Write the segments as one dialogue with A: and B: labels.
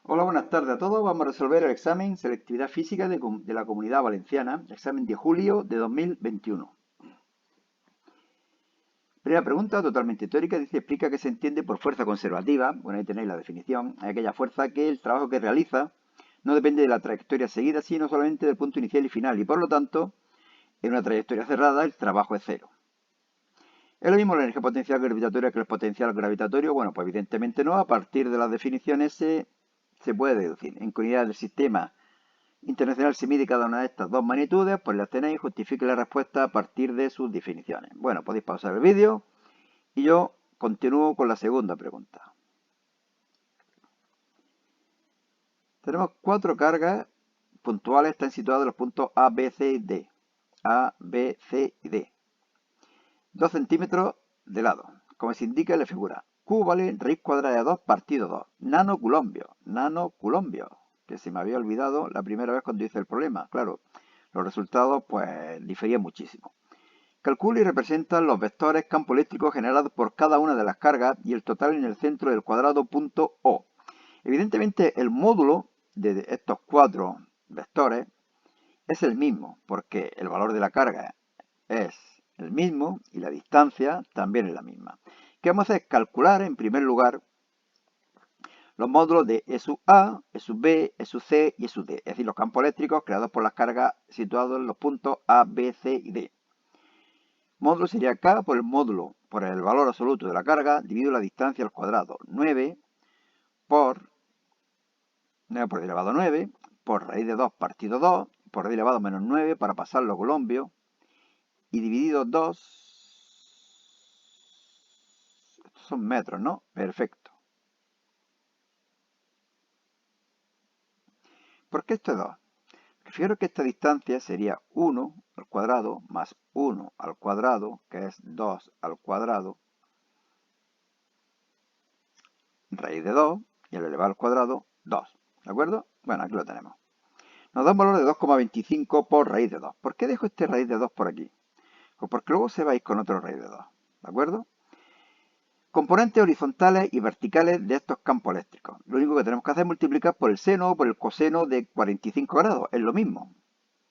A: Hola, buenas tardes a todos. Vamos a resolver el examen Selectividad Física de la Comunidad Valenciana, examen de julio de 2021. Primera pregunta, totalmente teórica, dice, explica qué se entiende por fuerza conservativa. Bueno, ahí tenéis la definición. Es aquella fuerza que el trabajo que realiza no depende de la trayectoria seguida, sino solamente del punto inicial y final. Y por lo tanto, en una trayectoria cerrada, el trabajo es cero. ¿Es lo mismo la energía potencial gravitatoria que el potencial gravitatorio? Bueno, pues evidentemente no. A partir de las definiciones se puede deducir. En unidades del sistema internacional se mide cada una de estas dos magnitudes, pues las tenéis y justifique la respuesta a partir de sus definiciones. Bueno, podéis pausar el vídeo y yo continúo con la segunda pregunta. Tenemos cuatro cargas puntuales, están situadas en los puntos A, B, C y D. A, B, C y D. 2 centímetros de lado, como se indica en la figura. Q vale raíz cuadrada de 2 partido 2. Nanoculombio, que se me había olvidado la primera vez cuando hice el problema. Claro, los resultados pues diferían muchísimo. Calcula y representa los vectores campo eléctrico generados por cada una de las cargas y el total en el centro del cuadrado punto O. Evidentemente el módulo de estos cuatro vectores es el mismo, porque el valor de la carga es el mismo y la distancia también es la misma. ¿Qué vamos a hacer? Calcular en primer lugar los módulos de E sub A, E sub B, E sub C y E sub D, es decir, los campos eléctricos creados por las cargas situados en los puntos A, B, C y D. Módulo sería K por el módulo, por el valor absoluto de la carga, dividido la distancia al cuadrado. 9 por 9 por elevado a 9, por raíz de 2 partido 2, por raíz elevado a menos 9 para pasarlo a Colombio, y dividido 2, estos son metros, ¿no? Perfecto. ¿Por qué esto es 2? Refiero que esta distancia sería 1 al cuadrado más 1 al cuadrado, que es 2 al cuadrado, raíz de 2, y al elevado al cuadrado, 2. ¿De acuerdo? Bueno, aquí lo tenemos. Nos da un valor de 2,25 por raíz de 2. ¿Por qué dejo este raíz de 2 por aquí? Pues porque luego se va a ir con otro raíz de 2. ¿De acuerdo? Componentes horizontales y verticales de estos campos eléctricos. Lo único que tenemos que hacer es multiplicar por el seno o por el coseno de 45 grados. Es lo mismo.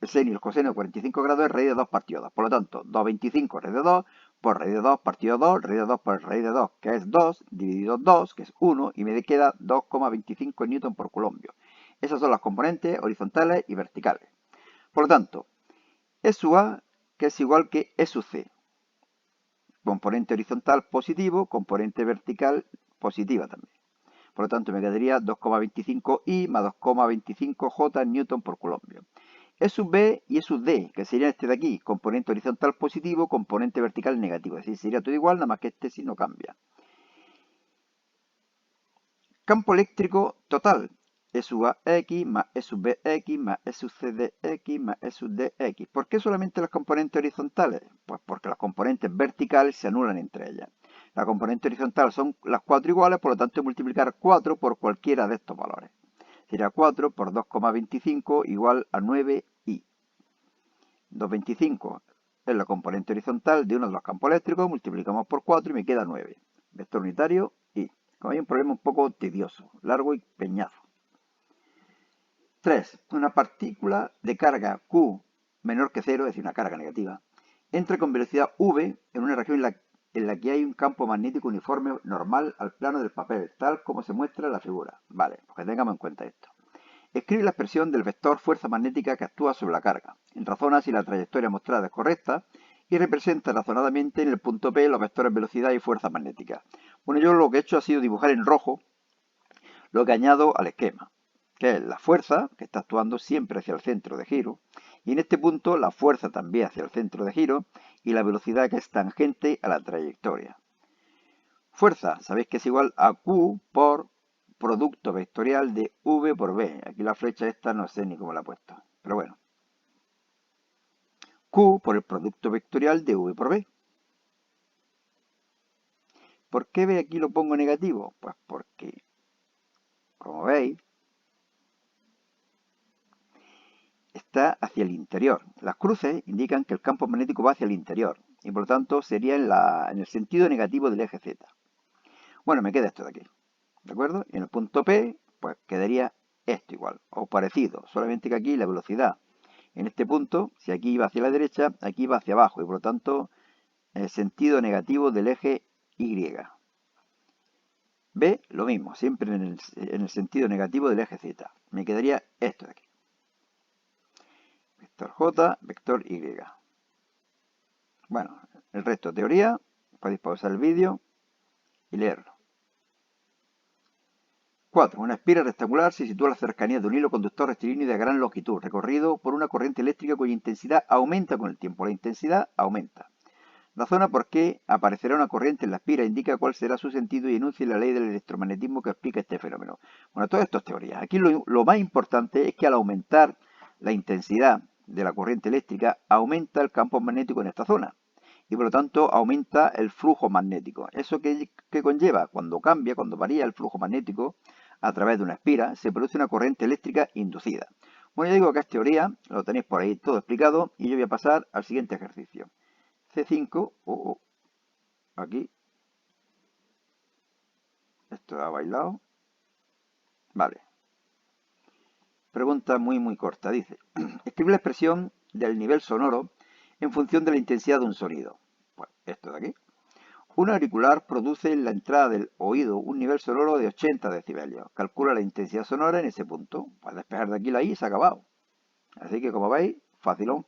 A: El seno y el coseno de 45 grados es raíz de 2 partido 2. Por lo tanto, 2,25 raíz de 2 por raíz de 2 partido 2, raíz de 2 por raíz de 2, que es 2, dividido 2, que es 1, y me queda 2,25 newton por culombio. Esas son las componentes horizontales y verticales. Por lo tanto, E sub A, que es igual que E sub C. Componente horizontal positivo, componente vertical positiva también. Por lo tanto, me quedaría 2,25 I más 2,25 J newton por culombio. E sub B y E sub D, que sería este de aquí, componente horizontal positivo, componente vertical negativo. Es decir, sería todo igual, nada más que este sí no cambia. Campo eléctrico total. E sub AX más E sub BX más E sub CDX más E sub DX. ¿Por qué solamente las componentes horizontales? Pues porque las componentes verticales se anulan entre ellas. La componente horizontal son las cuatro iguales, por lo tanto multiplicar 4 por cualquiera de estos valores. Sería 4 por 2,25 igual a 9i. 2,25 es la componente horizontal de uno de los campos eléctricos, multiplicamos por 4 y me queda 9. Vector unitario i. Como hay un problema un poco tedioso, largo y peñazo. 3. Una partícula de carga Q menor que 0, es decir, una carga negativa, entra con velocidad v en una región en la que hay un campo magnético uniforme normal al plano del papel, tal como se muestra en la figura. Vale, pues que tengamos en cuenta esto. Escribe la expresión del vector fuerza magnética que actúa sobre la carga. Razona si la trayectoria mostrada es correcta y representa razonadamente en el punto P los vectores velocidad y fuerza magnética. Bueno, yo lo que he hecho ha sido dibujar en rojo lo que añado al esquema, que es la fuerza, que está actuando siempre hacia el centro de giro, y en este punto la fuerza también hacia el centro de giro, y la velocidad que es tangente a la trayectoria. Fuerza, sabéis que es igual a Q por producto vectorial de V por B. Aquí la flecha esta no sé ni cómo la he puesto, pero bueno. Q por el producto vectorial de V por B. ¿Por qué B aquí lo pongo negativo? Pues porque, como veis, está hacia el interior. Las cruces indican que el campo magnético va hacia el interior y por lo tanto sería en el sentido negativo del eje Z. Bueno, me queda esto de aquí, ¿de acuerdo? Y en el punto P, pues quedaría esto igual, o parecido, solamente que aquí la velocidad en este punto, si aquí iba hacia la derecha, aquí iba hacia abajo, y por lo tanto, el sentido negativo del eje Y. B, lo mismo, siempre en el sentido negativo del eje Z. Me quedaría esto de aquí. Vector J, vector Y. Bueno, el resto de teoría, podéis pausar el vídeo y leerlo. 4. Una espira rectangular se sitúa a la cercanía de un hilo conductor rectilíneo de gran longitud, recorrido por una corriente eléctrica cuya intensidad aumenta con el tiempo. La intensidad aumenta. Razona por qué aparecerá una corriente en la espira, indica cuál será su sentido y enuncia la ley del electromagnetismo que explica este fenómeno. Bueno, todo esto es teoría. Aquí lo más importante es que al aumentar la intensidad de la corriente eléctrica, aumenta el campo magnético en esta zona. Y por lo tanto aumenta el flujo magnético. ¿Eso qué conlleva? Cuando cambia, cuando varía el flujo magnético a través de una espira, se produce una corriente eléctrica inducida. Bueno, yo digo que es teoría, lo tenéis por ahí todo explicado, y yo voy a pasar al siguiente ejercicio. C5, aquí, esto ha bailado, vale. Pregunta muy corta, dice, escribe la expresión del nivel sonoro en función de la intensidad de un sonido. Pues esto de aquí. Un auricular produce en la entrada del oído un nivel sonoro de 80 decibelios. Calcula la intensidad sonora en ese punto. Pues despejar de aquí la I y se ha acabado. Así que como veis, facilón.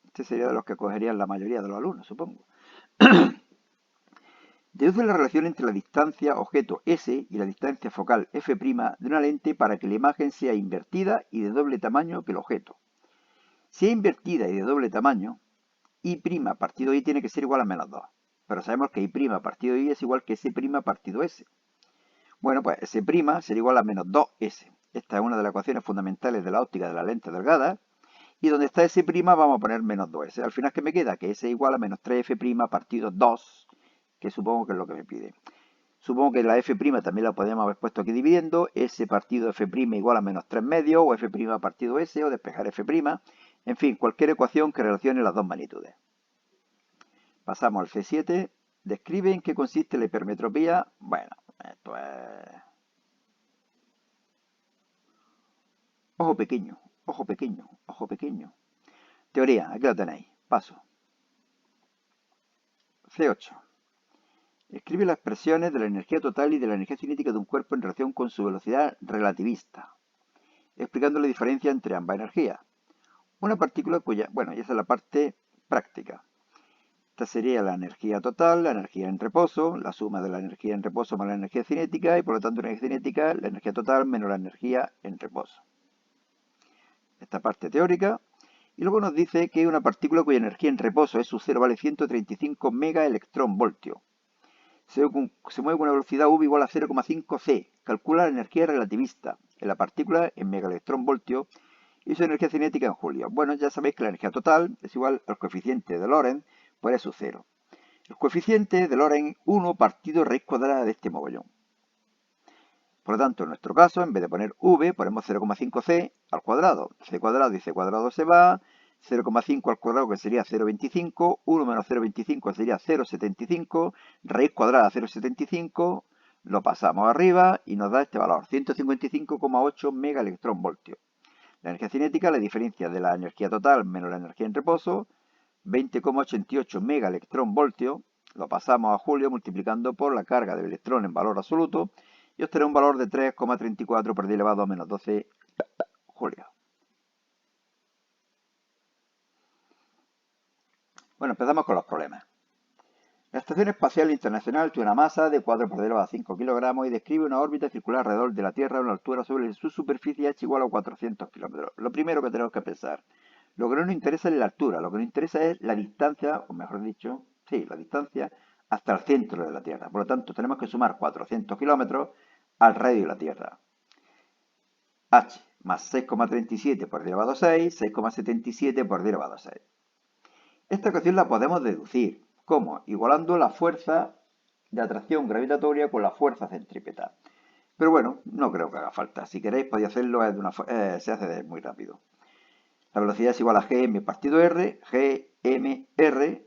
A: Este sería de los que cogerían la mayoría de los alumnos, supongo. Deduce la relación entre la distancia objeto S y la distancia focal f' de una lente para que la imagen sea invertida y de doble tamaño que el objeto. Si es invertida y de doble tamaño, I' partido I tiene que ser igual a menos 2. Pero sabemos que I' partido I es igual que S' partido S. Bueno, pues S' será igual a menos 2S. Esta es una de las ecuaciones fundamentales de la óptica de la lente delgada. Y donde está S' vamos a poner menos 2S. Al final, ¿qué me queda? Que S es igual a menos 3F' partido 2, que supongo que es lo que me pide. Supongo que la F' también la podríamos haber puesto aquí dividiendo. S partido F' igual a menos 3 medios, o F' partido S, o despejar F'. En fin, cualquier ecuación que relacione las dos magnitudes. Pasamos al C7. Describe en qué consiste la hipermetropía. Bueno, esto es... Ojo pequeño. Teoría, aquí lo tenéis. Paso. C8. Escribe las expresiones de la energía total y de la energía cinética de un cuerpo en relación con su velocidad relativista, explicando la diferencia entre ambas energías. Una partícula cuya... Bueno, y esa es la parte práctica. Esta sería la energía total, la energía en reposo, la suma de la energía en reposo más la energía cinética, y por lo tanto la energía cinética, la energía total menos la energía en reposo. Esta parte teórica. Y luego nos dice que una partícula cuya energía en reposo es su cero vale 135 megaelectronvoltios. Se mueve con una velocidad v igual a 0,5 c. Calcula la energía relativista en la partícula en megaelectronvoltios y su energía cinética en julio. Bueno, ya sabéis que la energía total es igual al coeficiente de Lorentz por su 0. El coeficiente de Lorentz 1 partido raíz cuadrada de este mogollón. Por lo tanto, en nuestro caso, en vez de poner v, ponemos 0,5c al cuadrado. C cuadrado y c cuadrado se va. 0,5 al cuadrado, que sería 0,25. 1 menos 0,25 sería 0,75. Raíz cuadrada 0,75. Lo pasamos arriba y nos da este valor, 155,8 megaelectronvoltios. La energía cinética, la diferencia de la energía total menos la energía en reposo, 20,88 megaelectronvoltios. Lo pasamos a julio multiplicando por la carga del electrón en valor absoluto y obtener un valor de 3,34 por 10 elevado a menos 12 julio. Bueno, empezamos con los problemas. La Estación Espacial Internacional tiene una masa de 4 por 10 elevado a 5 kilogramos y describe una órbita circular alrededor de la Tierra a una altura sobre su superficie h igual a 400 kilómetros. Lo primero que tenemos que pensar, lo que no nos interesa es la altura, lo que nos interesa es la distancia, o mejor dicho, sí, la distancia hasta el centro de la Tierra. Por lo tanto, tenemos que sumar 400 kilómetros al radio de la Tierra. H más 6,37 por 10 elevado a 6, 6,77 por 10 elevado a 6. Esta ecuación la podemos deducir. ¿Cómo? Igualando la fuerza de atracción gravitatoria con la fuerza centrípeta. Pero bueno, no creo que haga falta. Si queréis podéis hacerlo, se hace muy rápido. La velocidad es igual a gm partido r, gmr,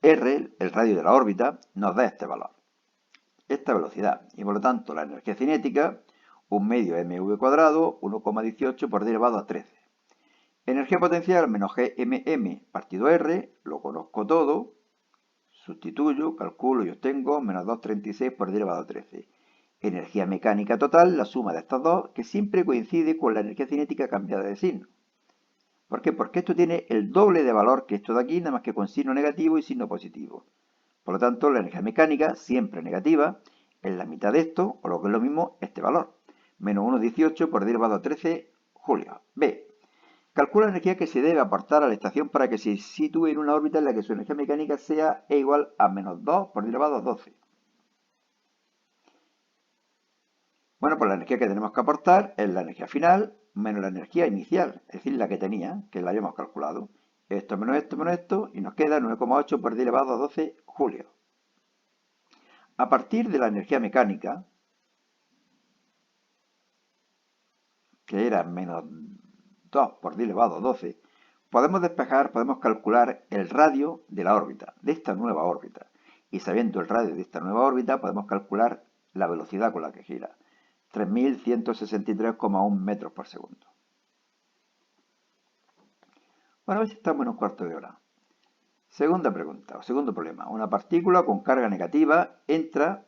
A: r, el radio de la órbita, nos da este valor. esta velocidad. Y por lo tanto, la energía cinética, un medio mv cuadrado, 1,18 por 10 elevado a 13. Energía potencial menos gmm partido r, lo conozco todo, sustituyo, calculo y obtengo menos 2,36 por 10 elevado a 13. Energía mecánica total, la suma de estas dos, que siempre coincide con la energía cinética cambiada de signo. ¿Por qué? Porque esto tiene el doble de valor que esto de aquí, nada más que con signo negativo y signo positivo. Por lo tanto, la energía mecánica, siempre negativa, es la mitad de esto, o lo que es lo mismo, este valor. Menos 1,18 por 10 elevado a 13 julio. B. Calcula la energía que se debe aportar a la estación para que se sitúe en una órbita en la que su energía mecánica sea E igual a menos 2 por 10 elevado a 12. Bueno, pues la energía que tenemos que aportar es la energía final menos la energía inicial, es decir, la que tenía, que la habíamos calculado. Esto menos esto, y nos queda 9,8 por 10 elevado a 12 julio. A partir de la energía mecánica, que era menos 2 por 10 elevado a 12, podemos calcular el radio de la órbita, de esta nueva órbita. Y sabiendo el radio de esta nueva órbita, podemos calcular la velocidad con la que gira. 3.163,1 metros por segundo. Bueno, a ver si estamos en un cuarto de hora. Segunda pregunta, o segundo problema. Una partícula con carga negativa entra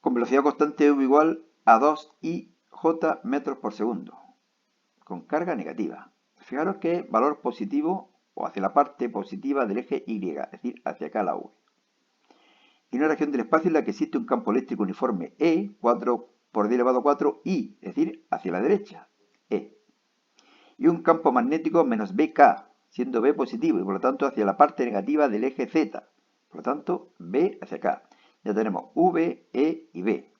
A: con velocidad constante v igual a 2i j metros por segundo, con carga negativa. Fijaros que valor positivo o hacia la parte positiva del eje Y, es decir, hacia acá la V. Y una región del espacio en la que existe un campo eléctrico uniforme E, 4 por 10 elevado a 4, I, es decir, hacia la derecha, E. Y un campo magnético menos BK, siendo B positivo y por lo tanto hacia la parte negativa del eje Z. Por lo tanto, B hacia acá. Ya tenemos V, E y B.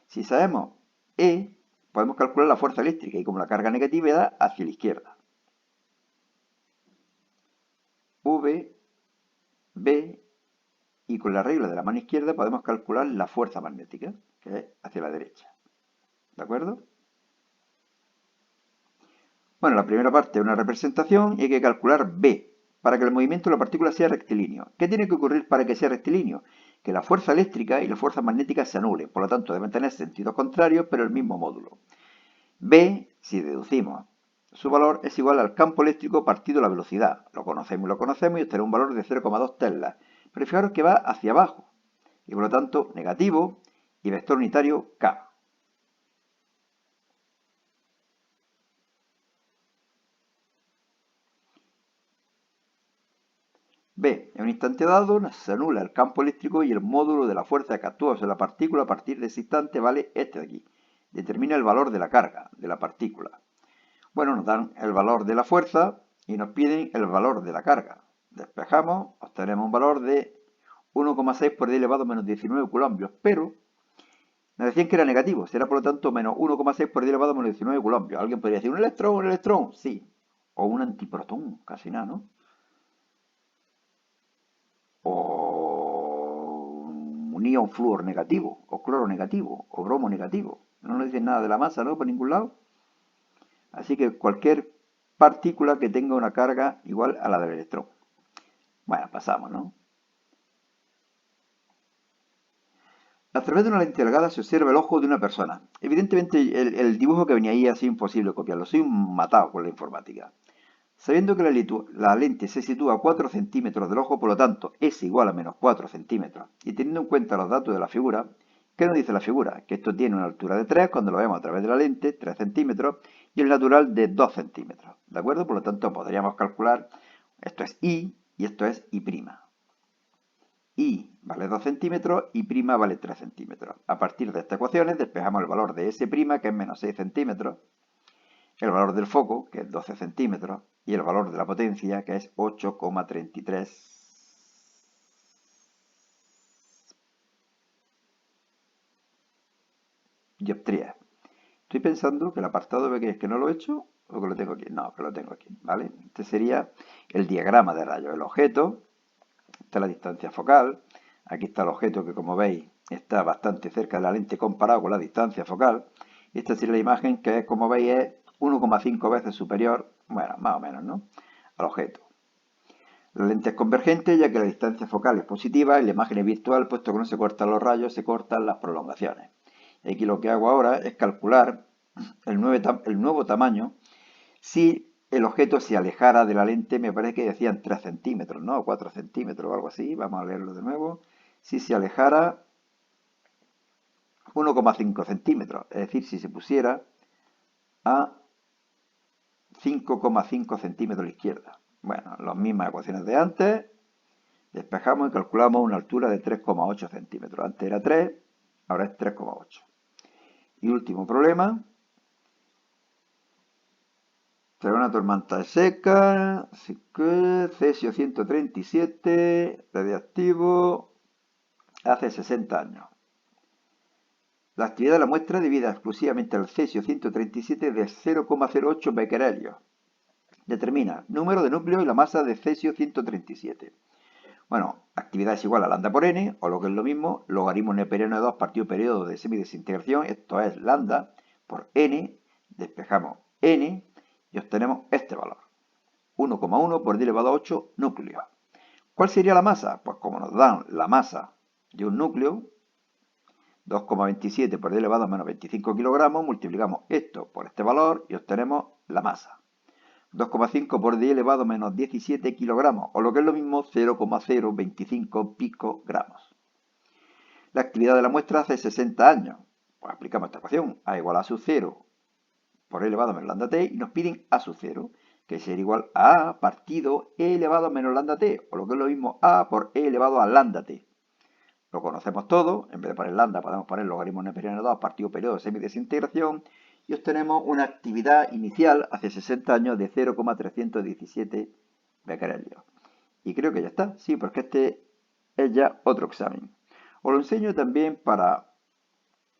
A: Si sabemos E, podemos calcular la fuerza eléctrica y como la carga negativa da hacia la izquierda. V, B y con la regla de la mano izquierda podemos calcular la fuerza magnética, que es hacia la derecha. ¿De acuerdo? Bueno, la primera parte es una representación y hay que calcular B, para que el movimiento de la partícula sea rectilíneo. ¿Qué tiene que ocurrir para que sea rectilíneo? Que la fuerza eléctrica y la fuerza magnética se anulen, por lo tanto deben tener sentidos contrarios, pero el mismo módulo. B, si deducimos su valor, es igual al campo eléctrico partido la velocidad. Lo conocemos y obtenemos un valor de 0,2 teslas. Pero fijaros que va hacia abajo, y por lo tanto negativo y vector unitario K. B. En un instante dado se anula el campo eléctrico y el módulo de la fuerza que actúa sobre la partícula a partir de ese instante vale este de aquí. Determina el valor de la carga de la partícula. Bueno, nos dan el valor de la fuerza y nos piden el valor de la carga. Despejamos, obtenemos un valor de 1,6 por 10 elevado a menos 19 coulombios, pero nos decían que era negativo, será por lo tanto menos 1,6 por 10 elevado a menos 19 coulombios. Alguien podría decir, ¿un electrón? ¿Un electrón? Sí. O un antiprotón, casi nada, ¿no? O un ion flúor negativo, o cloro negativo, o bromo negativo. No nos dicen nada de la masa, ¿no? Por ningún lado. Así que cualquier partícula que tenga una carga igual a la del electrón. Bueno, pasamos, ¿no? A través de una lente delgada se observa el ojo de una persona. Evidentemente el dibujo que venía ahí ha sido imposible copiarlo. Soy un matado con la informática. Sabiendo que la lente se sitúa a 4 centímetros del ojo, por lo tanto es igual a menos 4 centímetros, y teniendo en cuenta los datos de la figura, ¿qué nos dice la figura? Que esto tiene una altura de 3 cuando lo vemos a través de la lente, 3 centímetros, y el natural de 2 centímetros. ¿De acuerdo? Por lo tanto podríamos calcular, esto es I y esto es I'. I vale 2 centímetros y prima vale 3 centímetros. A partir de estas ecuaciones despejamos el valor de S', que es menos 6 centímetros, el valor del foco, que es 12 centímetros, y el valor de la potencia, que es 8,33 dioptrías. Estoy pensando que el apartado B, que es que no lo he hecho, o que lo tengo aquí. No, que lo tengo aquí, ¿vale? Este sería el diagrama de rayos. El objeto, esta es la distancia focal, aquí está el objeto que, como veis, está bastante cerca de la lente comparado con la distancia focal. Y esta sería la imagen que, como veis, es 1,5 veces superior, bueno, más o menos, ¿no?, al objeto. La lente es convergente ya que la distancia focal es positiva y la imagen es virtual, puesto que no se cortan los rayos, se cortan las prolongaciones. Y aquí lo que hago ahora es calcular el nuevo tamaño si el objeto se alejara de la lente. Me parece que decían 3 centímetros, ¿no? 4 centímetros o algo así. Vamos a leerlo de nuevo. Si se alejara 1,5 centímetros, es decir, si se pusiera a 5,5 centímetros a la izquierda. Bueno, las mismas ecuaciones de antes. Despejamos y calculamos una altura de 3,8 centímetros. Antes era 3, ahora es 3,8. Y último problema. Será una tormenta seca, cesio 137, radiactivo, hace 60 años. La actividad de la muestra debida exclusivamente al cesio 137 de 0,08 becquerelios. Determina número de núcleos y la masa de cesio 137. Bueno, actividad es igual a lambda por n, o lo que es lo mismo, logaritmo neperiano de 2 partido periodo de semidesintegración, esto es lambda por n, despejamos n y obtenemos este valor, 1,1 por 10 elevado a 8 núcleos. ¿Cuál sería la masa? Pues como nos dan la masa de un núcleo, 2,27 por 10 elevado a menos 25 kilogramos, multiplicamos esto por este valor y obtenemos la masa. 2,5 por 10 elevado a menos 17 kilogramos, o lo que es lo mismo, 0,025 picogramos. La actividad de la muestra hace 60 años. Pues aplicamos esta ecuación, A igual a sub 0 por E elevado a menos lambda t, y nos piden A sub 0, que sería igual a A partido E elevado a menos lambda t, o lo que es lo mismo, A por E elevado a lambda t. Lo conocemos todo, en vez de poner lambda podemos poner logaritmo neperiano de 2 partido periodo de semidesintegración, y obtenemos una actividad inicial hace 60 años de 0,317 becquerelios. Y creo que ya está, sí, porque este es ya otro examen. Os lo enseño también para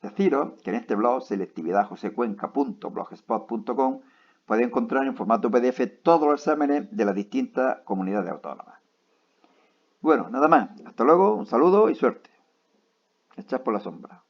A: deciros que en este blog, selectividadjosecuenca.blogspot.com, podéis encontrar en formato PDF todos los exámenes de las distintas comunidades autónomas. Bueno, nada más. Hasta luego, un saludo y suerte. Echad por la sombra.